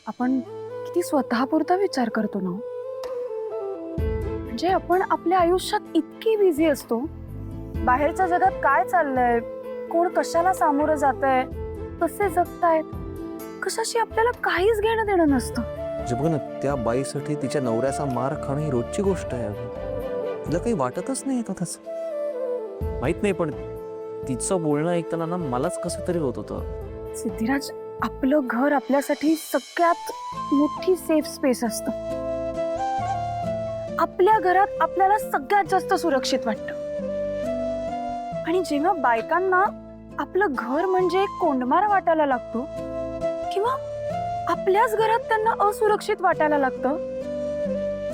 आपण किती स्वतःपुरता विचार करतो ना. म्हणजे आपण आपल्या आयुष्यात इतकी बिझी असतो, बाहेरच्या जगात काय चाललंय, कोण कशाला सामोरं जातंय, कसे जगतायत, कशाशी आपल्याला काहीच घेणं देणं नसतं. म्हणजे बघ ना, त्या बाईसाठी तिच्या नवऱ्याचा मार खाणं ही रोजची गोष्ट आहे अगं. तिला काही वाटतच नाही येतं तसं. माहित नाही, पण तिचं बोलणं ऐकताना ना मलाच कसं तरी होत होतं. सिद्धिराज, आपलं घर आपल्यासाठी सगळ्यात मोठी सेफ स्पेस असतं. आपल्या घरात आपल्याला सगळ्यात जास्त सुरक्षित वाटतं. आणि जेव्हा बायकांना आपलं घर म्हणजे एक कोंडमारा वाटायला लागतो किंवा आपल्याच घरात त्यांना असुरक्षित वाटायला लागतं,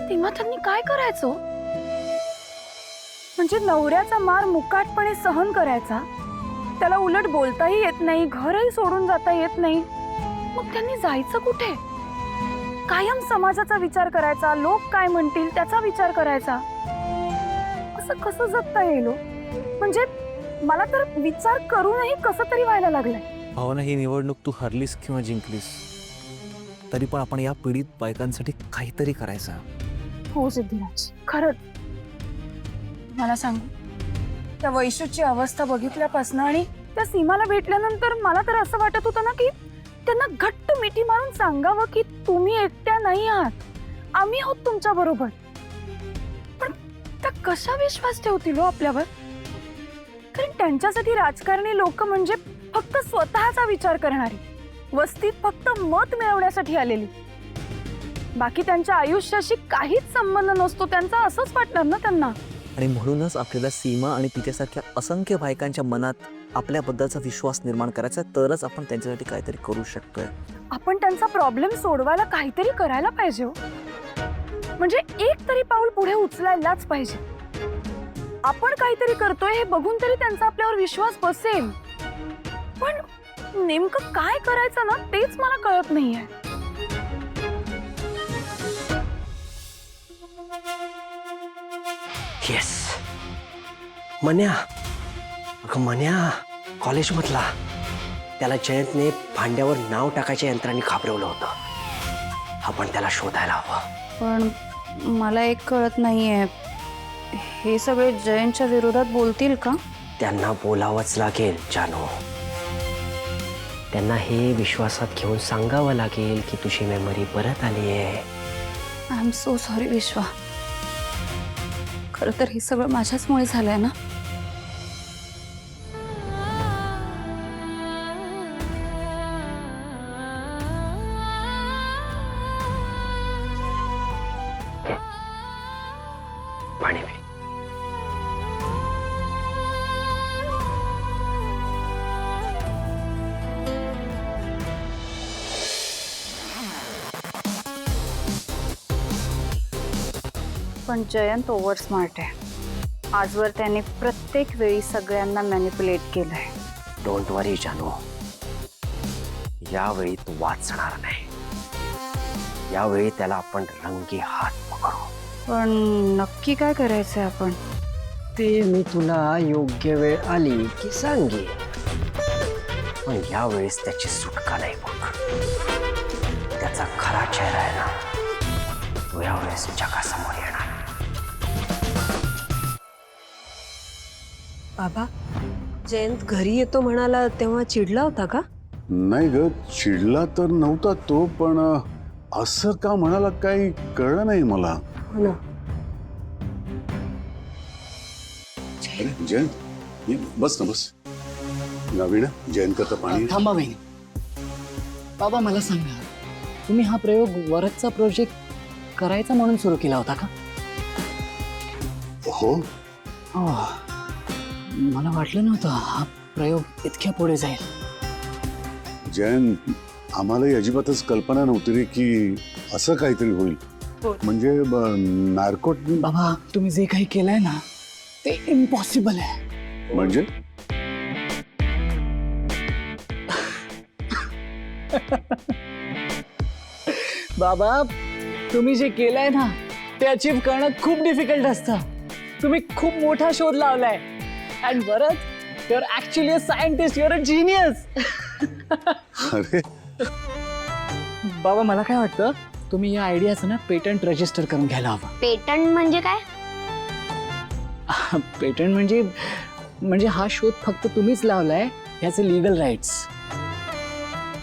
तेव्हा त्यांनी काय करायचं? म्हणजे नवऱ्याचा मार मुकाटपणे सहन करायचा, त्याला उलट बोलताही येत नाही, घरही सोडून जाता येत नाही, मग त्यांनी जायचं कुठे? कायम समाजाचा विचार करायचा, लोक काय म्हणतील त्याचा विचार करायचा. असं कसं जगता येईल? म्हणजे मला तर विचार करूनही कसं तरी व्हायला लागलंय. भावना, ही निवडणूक तू हरलीस किंवा जिंकलीस, तरी पण आपण या पीडित बायकांसाठी काहीतरी करायचं. हो सिद्धिराज, खरंच. मला सांगू, त्या वैशूची अवस्था बघितल्यापासून आणि त्या सीमाला भेटल्यानंतर मला तर असं वाटत होतं ना की त्यांना घट्ट मिठी मारून सांगावं की तुम्ही एकट्या नाही आहात, आम्ही आहोत तुमच्या बरोबर. पण त्या कशा विश्वास ठेवतील हो आपल्यावर? कारण त्यांच्यासाठी राजकारणी लोक म्हणजे फक्त स्वतःचा विचार करणारी, वस्तीत फक्त मत मिळवण्यासाठी आलेली. बाकी त्यांच्या आयुष्याशी काहीच संबंध नसतो त्यांचा, असंच वाटणार ना त्यांना. आणि म्हणूनच आपल्याला सीमा आणि तिच्यासारख्या असंख्य बायकांच्या मनात आपल्याबद्दलचा विश्वास निर्माण करायचा, तरच आपण त्यांच्यासाठी काहीतरी करू शकतोय. आपण त्यांचा प्रॉब्लेम सोडवायला काहीतरी करायला पाहिजे हो. म्हणजे एक तरी पाऊल पुढे उचलायलाच पाहिजे. आपण काहीतरी करतोय हे बघून तरी त्यांचा आपल्यावर विश्वास बसेल. पण नेमकं काय करायचं ना तेच मला कळत नाहीये. येस, मन्या. अगं मन्या, कॉलेजमधला. त्याला जयंतने भांड्यावर नाव टाकायच्या यंत्राने घाबरवलं होतं. आपण त्याला शोधायला हवं. पण मला एक कळत नाहीये, हे सगळे जयंतच्या विरोधात बोलतील का? त्यांना बोलावंच लागेल जानू. त्यांना हे विश्वासात घेऊन सांगावं लागेल की तुझी मेमरी परत आली आहे. आय एम सो सॉरी विश्वा. खरं तर हे सगळं माझ्याचमुळे झालंय ना. पाणी पी. पण जयंत ओव्हर स्मार्ट आहे. आजवर त्याने प्रत्येक वेळी सगळ्यांना मॅनिप्युलेट केलंय. डोंट वरी जानू, यावेळी तू वाचणार नाही. यावेळी त्याला आपण रंगी हात पकडू. पण नक्की काय करायचंय आपण? ते मी तुला योग्य वेळ आली की सांगे. पण यावेळेस त्याची सुटका नाही बघ. त्याचा खरा चेहरा आहे ना, तो यावेळेस जगासमोर येणार. बाबा, जयंत घरी येतो म्हणाला तेव्हा चिडला होता का? नाही ग, चिडला तर नव्हता तो, पण असं का म्हणाला काही कळलं नाही मला. हो ना. जयंत, ये, बस ना बस. नवीन जयंत करता पाणी. थांबा बहिणी. बाबा मला सांगा, तुम्ही हा प्रयोग वरदचा प्रोजेक्ट करायचा म्हणून सुरू केला होता का? हो, मला वाटलं नव्हतं हा प्रयोग इतक्या पुढे जाईल. जयंत, आम्हालाही अजिबातच कल्पना नव्हती रे की असं काहीतरी होईल. म्हणजे नार्कोट. बाबा, तुम्ही जे काही केलंय ना ते इम्पॉसिबल आहे. म्हणजे बाबा, तुम्ही जे केलंय ना ते अचीव करणं खूप डिफिकल्ट असतं. तुम्ही खूप मोठा शोध लावलाय. And Varad, you are actually a scientist, you are a genius. अरे बाबा मला काय वाटतं तुम्ही या आयडियाचं ना पेटंट रजिस्टर करून घ्यायला हवं. पेटंट म्हणजे काय? पेटंट म्हणजे हा शोध फक्त तुम्हीच लावलाय याचे लिगल राईट्स.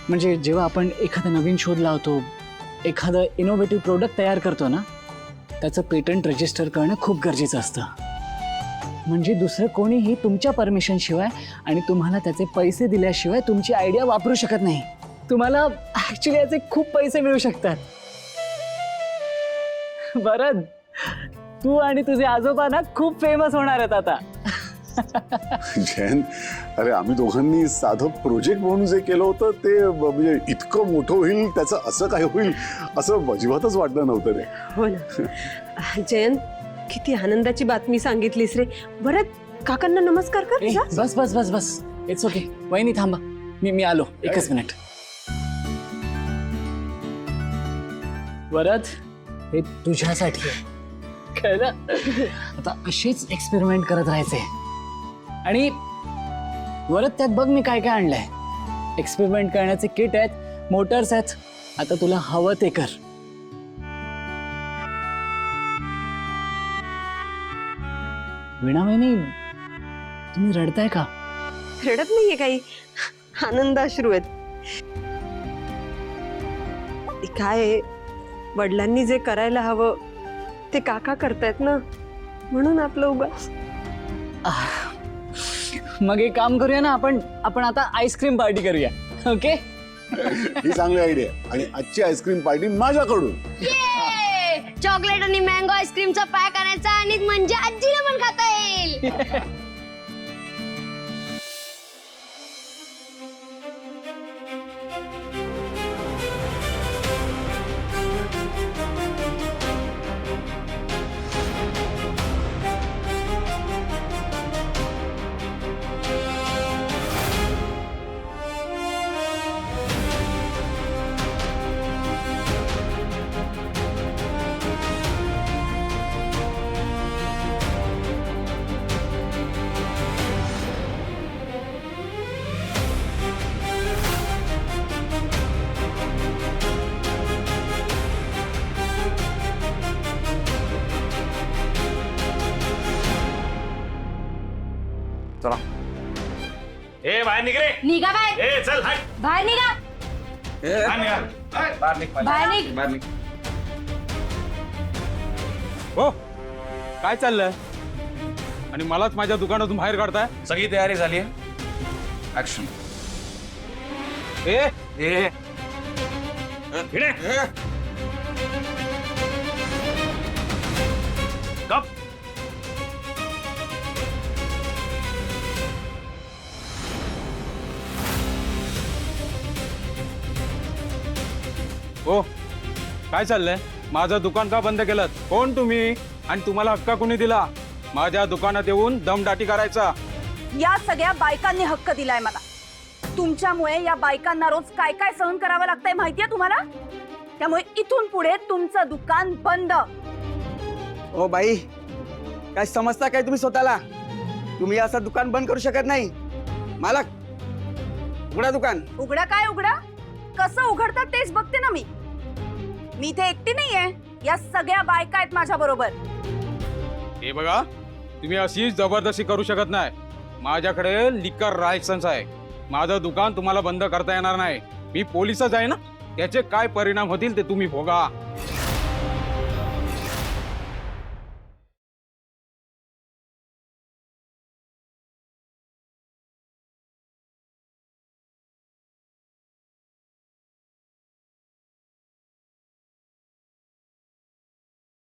म्हणजे जेव्हा आपण एखादा नवीन शोध लावतो, एखादं इनोव्हेटिव्ह प्रोडक्ट तयार करतो ना, त्याचं पेटंट रजिस्टर करणं खूप गरजेचं असतं. म्हणजे दुसरं कोणीही तुमच्या परमिशन शिवाय आणि तुम्हाला त्याचे पैसे दिल्याशिवाय तुमची आयडिया वापरू शकत नाही. तुम्हाला ऍक्च्युली याचे खूप पैसे मिळू शकतात. बरं, तू आणि तुझे आजोबा ना खूप फेमस होणार आहेत आता. जयंत, अरे आम्ही दोघांनी साधं प्रोजेक्ट म्हणून जे केलं होतं ते म्हणजे इतकं मोठं होईल, त्याचं असं काय होईल असं अजिबातच वाटलं नव्हतं रे. हो ना. जयंत, किती आनंदाची बातमी सांगितलीस रे. बरं, काकांना नमस्कार कर. ए, जा. बस बस बस बस, इट्स ओके. वहिनी थांबा, मी आलो, एकच मिनिट. वरद, हे तुझ्यासाठी आहे. कळलं? आता असेच एक्सपेरिमेंट करत राहायचे. आणि वरद, त्यात बघ मी काय काय आणलंय. एक्सपेरिमेंट करण्याचे किट आहेत, मोटर्स आहेत. आता तुला हवं ते कर. वीणा वहिनी, तुम्ही रडताय का? रडत नाहीये काही, आनंद अश्रू आहेत. काय आहे, वडिलांनी जे करायला हवं ते काका करतायत ना, म्हणून आपलं उगाच. मग एक काम करूया ना, आपण आता आईस्क्रीम पार्टी करूया. ओके? ही चांगली आयडिया. आणि आजची आईस्क्रीम पार्टी माझ्याकडून. चॉकलेट आणि मँगो आईस्क्रीमचा पॅक आणायचा आणि म्हणजे आजीला पण खाता येईल. चला. ए बाहेर निघ रे. निघा बाहेर, ए चल हट. बाहेर निघा, बाहेर निघा. बाहेर निघ. बाहेर निघ. बाहेर निघ. हो, काय चाललंय? आणि मलाच माझ्या दुकानातून बाहेर काढताय? सगळी तयारी झाली आहे. ऍक्शन. ए ए भिडे. गप. हो, काय चाललंय? माझं दुकान का बंद केलं? कोण तुम्ही आणि तुम्हाला हक्क कोणी दिला माझ्या दुकानात येऊन दमदाटी करायचा? या सगळ्या बायकांनी हक्क दिलाय मला. तुमच्यामुळे या बायकांना रोज काय काय सहन करावं लागतंय माहितीये तुम्हाला? त्यामुळे इथून पुढे तुमचं दुकान बंद. ओ बाई, काय समजता काय तुम्ही स्वतःला? तुम्ही असं दुकान बंद करू शकत नाही. मालक, उघडा दुकान. उघडा काय उघडा? कसं उघडतात तेच बघते ना मी. मी इथे एकटी नाहीये, या सगळ्या बायका आहेत माझ्या बरोबर. हे बघा, तुम्ही अशी जबरदस्ती करू शकत नाही. माझ्याकडे लिकर लायसन्स आहे. माझं दुकान तुम्हाला बंद करता येणार नाही. मी पोलिसच आहे ना, त्याचे काय परिणाम होतील ते तुम्ही भोगा.